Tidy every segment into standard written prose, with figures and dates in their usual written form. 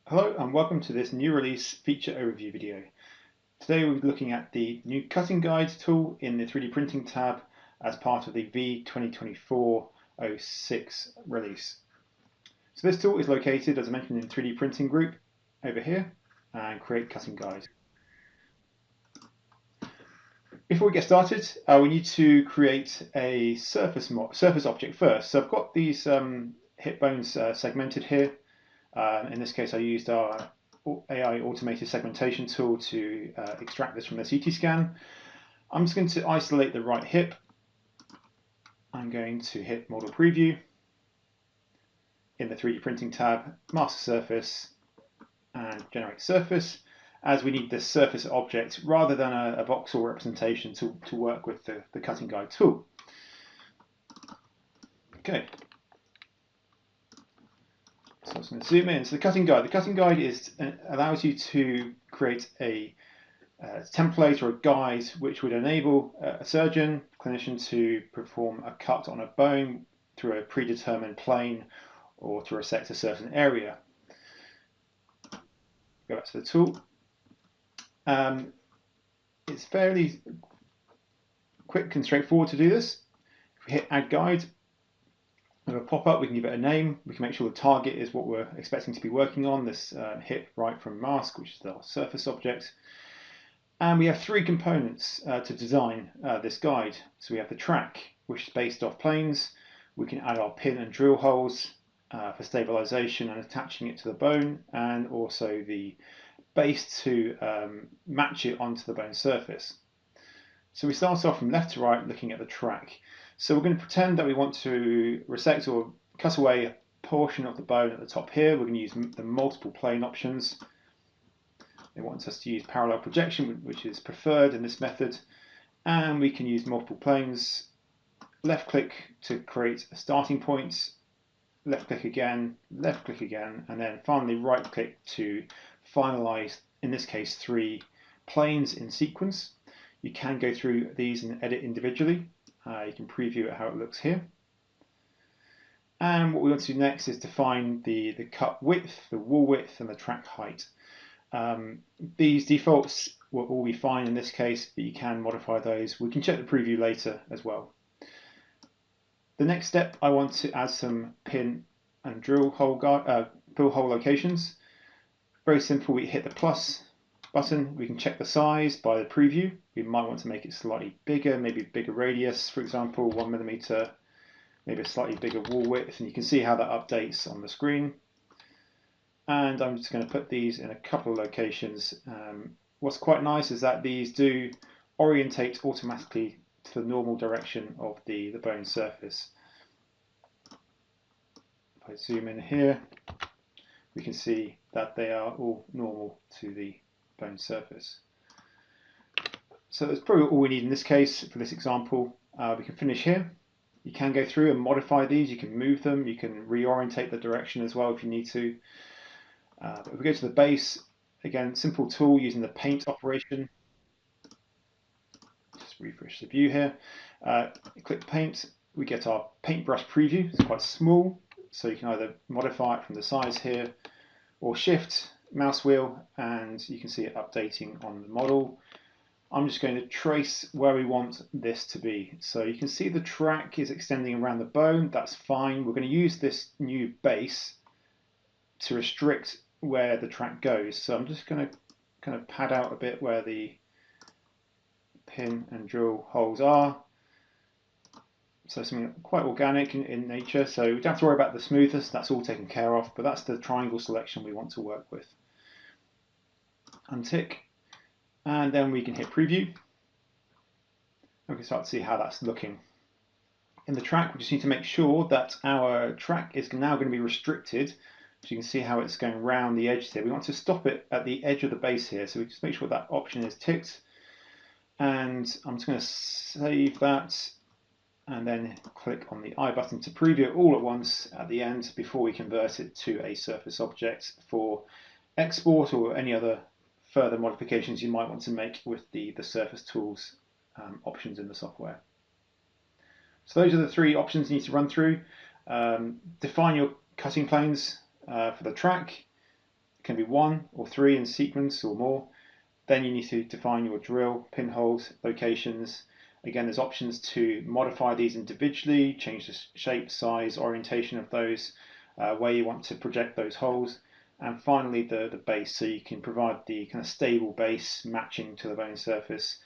Hello and welcome to this new release feature overview video. Today we'll be looking at the new cutting guide tool in the 3D printing tab as part of the V2024-06 release. So this tool is located, as I mentioned, in the 3D printing group over here and create cutting guide. Before we get started, we need to create a surface object first. So I've got these hip bones segmented here. In this case, I used our AI automated segmentation tool to extract this from the CT scan. I'm just going to isolate the right hip. I'm going to hit Model Preview in the 3D Printing tab, Mask Surface, and Generate Surface, as we need this surface object rather than a voxel representation to work with the cutting guide tool. Okay. So I'm just going to zoom in. So the cutting guide. The cutting guide allows you to create a template or a guide which would enable a surgeon, clinician to perform a cut on a bone through a predetermined plane or to resect a certain area. Go back to the tool. It's fairly quick and straightforward to do this. If we hit Add Guide, with a pop-up, we can give it a name. We can make sure the target is what we're expecting to be working on, this hip right from mask, which is the surface object. And we have three components to design this guide. So we have the track, which is based off planes. We can add our pin and drill holes for stabilization and attaching it to the bone, and also the base to match it onto the bone surface. So we start off from left to right looking at the track. So we're going to pretend that we want to resect or cut away a portion of the bone at the top here. We're going to use the multiple plane options. They want us to use parallel projection, which is preferred in this method. And we can use multiple planes. Left click to create a starting point. Left click again, and then finally right click to finalize, in this case, 3 planes in sequence. You can go through these and edit individually. You can preview how it looks here. And what we want to do next is define the cut width, the wall width, and the track height. These defaults will all be fine in this case, but you can modify those. We can check the preview later as well. The next step, I want to add some pin and drill hole locations. Very simple, we hit the plus button. We can check the size by the preview. We might want to make it slightly bigger, maybe bigger radius, for example, 1 millimeter, maybe a slightly bigger wall width, and you can see how that updates on the screen. And I'm just going to put these in a couple of locations. What's quite nice is that these do orientate automatically to the normal direction of the bone surface. If I zoom in here, we can see that they are all normal to the bone surface. So that's probably all we need in this case for this example. We can finish here. You can go through and modify these. You can move them. You can reorientate the direction as well if you need to. But if we go to the base, again, simple tool using the paint operation. Just refresh the view here. Click paint. We get our paintbrush preview. It's quite small, so you can either modify it from the size here or shift mouse wheel, and you can see it updating on the model. I'm just going to trace where we want this to be. So you can see the track is extending around the bone. That's fine. We're going to use this new base to restrict where the track goes. So I'm just going to kind of pad out a bit where the pin and drill holes are. So something quite organic in nature. So we don't have to worry about the smoothness. That's all taken care of. But that's the triangle selection we want to work with. Untick. And then we can hit preview. We can start to see how that's looking. In the track, we just need to make sure that our track is now going to be restricted. So you can see how it's going around the edge here. We want to stop it at the edge of the base here. So we just make sure that option is ticked. And I'm just going to save that and then click on the I button to preview it all at once at the end before we convert it to a surface object for export or any other further modifications you might want to make with the surface tools options in the software. So those are the 3 options you need to run through. Define your cutting planes for the track, can be 1 or 3 in sequence or more. Then you need to define your drill, pinholes, locations. Again, there's options to modify these individually, change the shape, size, orientation of those, where you want to project those holes. And finally, the base, so you can provide the kind of stable base matching to the bone surface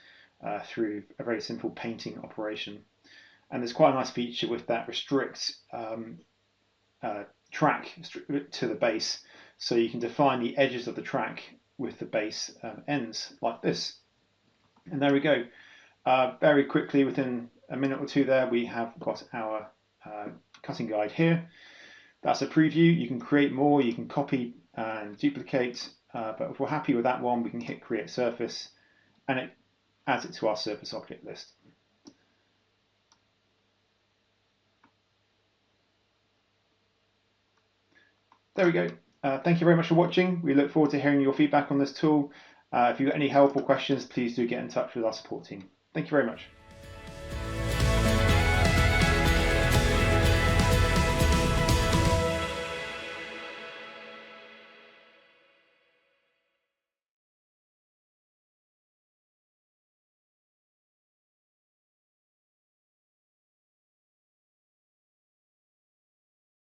through a very simple painting operation. And there's quite a nice feature with that restrict track to the base, so you can define the edges of the track with the base ends like this. And there we go. Very quickly, within a minute or two there, we have got our cutting guide here. That's a preview. You can create more, you can copy and duplicate, but if we're happy with that one, we can hit create surface, and it adds it to our surface object list. There we go. Thank you very much for watching. We look forward to hearing your feedback on this tool. If you've got any help or questions, please do get in touch with our support team. Thank you very much.